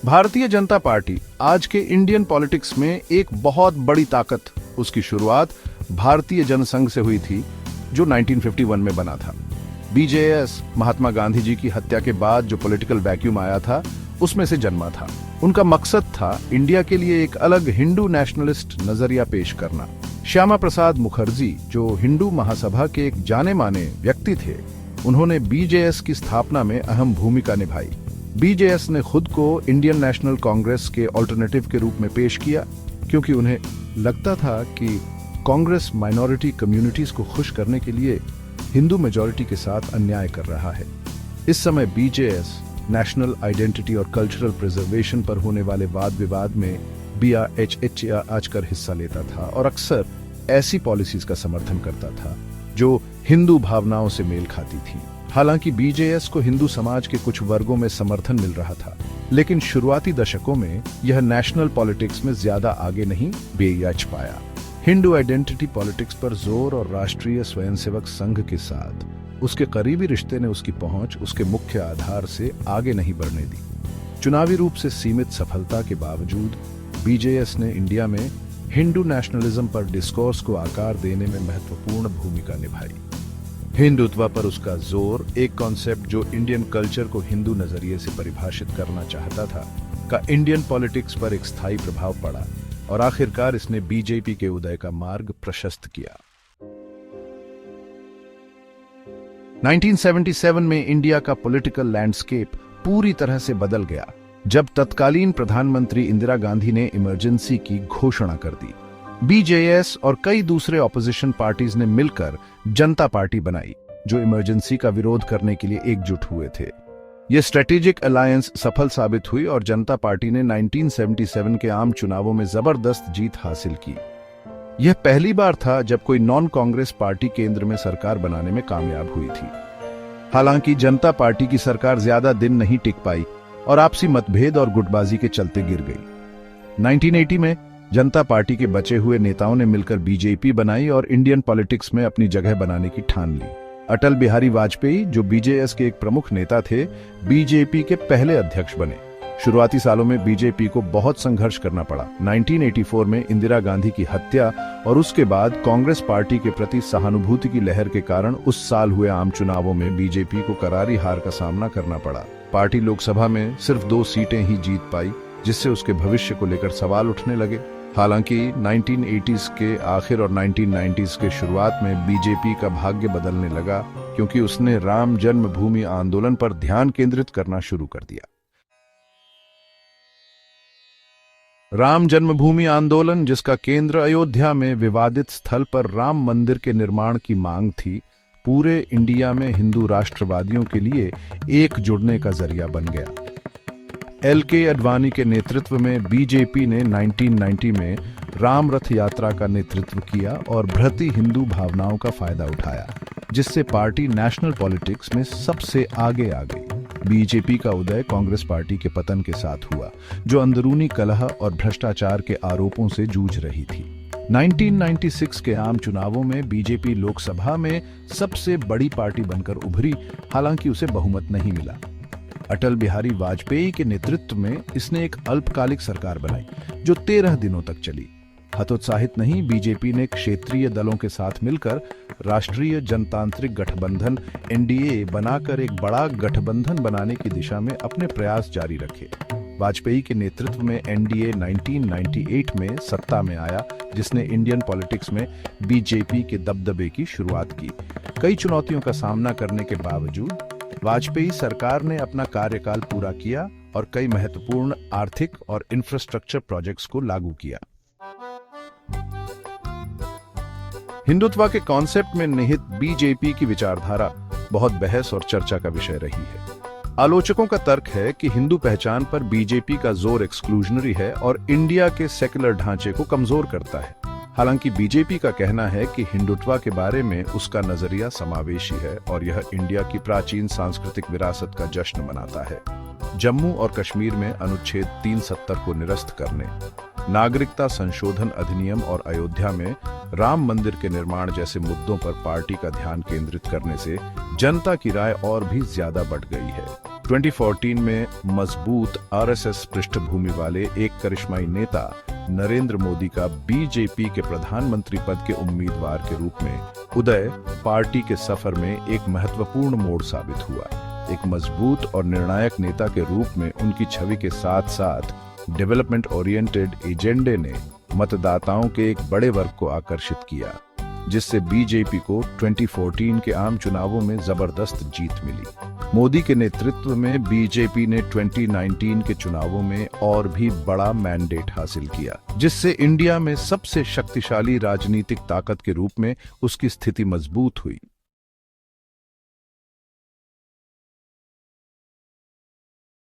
Bharatiya Janata party आज के Indian politics में एक बहुत बड़ी ताकत। उसकी शुरुआत भारतीय जनसंघ से हुई थी जो 1951 में बना था। बीजेएस महात्मा गांधी जी की हत्या के बाद जो पॉलिटिकल वैक्यूम आया था उसमें से जन्मा था। उनका मकसद था इंडिया के लिए एक अलग हिंदू नेशनलिस्ट नजरिया पेश करना। श्यामा प्रसाद मुखर्जी जो हिंदू महासभा के एक जाने माने व्यक्ति थे, उन्होंने बीजेएस की स्थापना में अहम भूमिका निभाई। बीजेएस ने खुद को इंडियन नेशनल कांग्रेस के ऑल्टरनेटिव के रूप में पेश किया क्योंकि उन्हें लगता था कि कांग्रेस माइनॉरिटी कम्युनिटीज को खुश करने के लिए हिंदू मेजॉरिटी के साथ अन्याय कर रहा है। इस समय बीजेएस नेशनल आइडेंटिटी और कल्चरल प्रिजर्वेशन पर होने वाले वाद विवाद में आजकर हिस्सा लेता था और अक्सर ऐसी पॉलिसीज का समर्थन करता था जो हिंदू भावनाओं से मेल खाती थी। हालांकि बीजेएस को हिंदू समाज के कुछ वर्गों में समर्थन मिल रहा था, लेकिन शुरुआती दशकों में यह नेशनल पॉलिटिक्स में ज्यादा आगे नहीं बेच पाया। हिंदू आइडेंटिटी पॉलिटिक्स पर जोर और राष्ट्रीय स्वयंसेवक संघ के साथ उसके करीबी रिश्ते ने उसकी पहुंच उसके मुख्य आधार से आगे नहीं बढ़ने दी। चुनावी रूप से सीमित सफलता के बावजूद बीजेएस ने इंडिया में हिंदू नेशनलिज्म पर डिस्कोर्स को आकार देने में महत्वपूर्ण भूमिका निभाई। हिंदुत्व पर उसका जोर, एक कॉन्सेप्ट जो इंडियन कल्चर को हिंदू नजरिए से परिभाषित करना चाहता था, का इंडियन पॉलिटिक्स पर एक स्थायी प्रभाव पड़ा और आखिरकार इसने बीजेपी के उदय का मार्ग प्रशस्त किया। 1977 में इंडिया का पॉलिटिकल लैंडस्केप पूरी तरह से बदल गया जब तत्कालीन प्रधानमंत्री इंदिरा गांधी ने इमरजेंसी की घोषणा कर दी। बीजेएस और कई दूसरे ऑपोजिशन पार्टीज ने मिलकर जनता पार्टी बनाई जो इमरजेंसी का विरोध करने के लिए एकजुट हुए थे। यह स्ट्रेटेजिक अलायंस सफल साबित हुई और जनता पार्टी ने 1977 के आम चुनावों में जबरदस्त जीत हासिल की। यह पहली बार था जब कोई नॉन कांग्रेस पार्टी केंद्र में सरकार बनाने में कामयाब हुई थी। हालांकि जनता पार्टी की सरकार ज्यादा दिन नहीं टिक पाई और आपसी मतभेद और गुटबाजी के चलते गिर गई। 1980 में जनता पार्टी के बचे हुए नेताओं ने मिलकर बीजेपी बनाई और इंडियन पॉलिटिक्स में अपनी जगह बनाने की ठान ली। अटल बिहारी वाजपेयी जो बीजेएस के एक प्रमुख नेता थे, बीजेपी के पहले अध्यक्ष बने। शुरुआती सालों में बीजेपी को बहुत संघर्ष करना पड़ा। 1984 में इंदिरा गांधी की हत्या और उसके बाद कांग्रेस पार्टी के प्रति सहानुभूति की लहर के कारण उस साल हुए आम चुनावों में बीजेपी को करारी हार का सामना करना पड़ा। पार्टी लोकसभा में सिर्फ 2 सीटें ही जीत पाई, जिससे उसके भविष्य को लेकर सवाल उठने लगे। हालांकि 1980s के आखिर और 1990s के शुरुआत में बीजेपी का भाग्य बदलने लगा क्योंकि उसने राम जन्मभूमि आंदोलन पर ध्यान केंद्रित करना शुरू कर दिया। राम जन्मभूमि आंदोलन, जिसका केंद्र अयोध्या में विवादित स्थल पर राम मंदिर के निर्माण की मांग थी, पूरे इंडिया में हिंदू राष्ट्रवादियों के लिए एक जुड़ने का जरिया बन गया। एल.के. अडवाणी के नेतृत्व में बीजेपी ने 1990 में राम रथ यात्रा का नेतृत्व किया और भ्रति हिंदू भावनाओं का फायदा उठाया, जिससे पार्टी नेशनल पॉलिटिक्स में सबसे आगे आ गई। बीजेपी का उदय कांग्रेस पार्टी के पतन के साथ हुआ, जो अंदरूनी कलह और भ्रष्टाचार के आरोपों से जूझ रही थी। 1996 के आम चुनावों में बीजेपी लोकसभा में सबसे बड़ी पार्टी बनकर उभरी, हालांकि उसे बहुमत नहीं मिला। अटल बिहारी वाजपेयी के नेतृत्व में इसने एक अल्पकालिक सरकार बनाई जो 13 दिनों तक चली। हतोत्साहित नहीं, बीजेपी ने क्षेत्रीय दलों के साथ मिलकर राष्ट्रीय जनतांत्रिक गठबंधन (एनडीए) बनाकर एक बड़ा गठबंधन बनाने की दिशा में अपने प्रयास जारी रखे। वाजपेयी के नेतृत्व में एनडीए 1998 में सत्ता में आया, जिसने इंडियन पॉलिटिक्स में बीजेपी के दबदबे की शुरुआत की। कई चुनौतियों का सामना करने के बावजूद वाजपेयी सरकार ने अपना कार्यकाल पूरा किया और कई महत्वपूर्ण आर्थिक और इंफ्रास्ट्रक्चर प्रोजेक्ट्स को लागू किया। हिंदुत्व के कॉन्सेप्ट में निहित बीजेपी की विचारधारा बहुत बहस और चर्चा का विषय रही है। आलोचकों का तर्क है कि हिंदू पहचान पर बीजेपी का जोर एक्सक्लूजनरी है और इंडिया के सेक्युलर ढांचे को कमजोर करता है। हालांकि बीजेपी का कहना है कि हिंदुत्व के बारे में उसका नजरिया समावेशी है और यह इंडिया की प्राचीन सांस्कृतिक विरासत का जश्न मनाता है। जम्मू और कश्मीर में अनुच्छेद 370 को निरस्त करने, नागरिकता संशोधन अधिनियम और अयोध्या में राम मंदिर के निर्माण जैसे मुद्दों पर पार्टी का ध्यान केंद्रित करने से जनता की राय और भी ज्यादा बढ़ गई है। 2014 में मजबूत आरएसएस पृष्ठभूमि वाले एक करिश्माई नेता नरेंद्र मोदी का बीजेपी के प्रधानमंत्री पद के उम्मीदवार के रूप में उदय पार्टी के सफर में एक महत्वपूर्ण मोड़ साबित हुआ। एक मजबूत और निर्णायक नेता के रूप में उनकी छवि के साथ साथ डेवलपमेंट ओरिएंटेड एजेंडे ने मतदाताओं के एक बड़े वर्ग को आकर्षित किया, जिससे बीजेपी को 2014 के आम चुनावों में जबरदस्त जीत मिली। मोदी के नेतृत्व में बीजेपी ने 2019 के चुनावों में और भी बड़ा मैंडेट हासिल किया, जिससे इंडिया में सबसे शक्तिशाली राजनीतिक ताकत के रूप में उसकी स्थिति मजबूत हुई।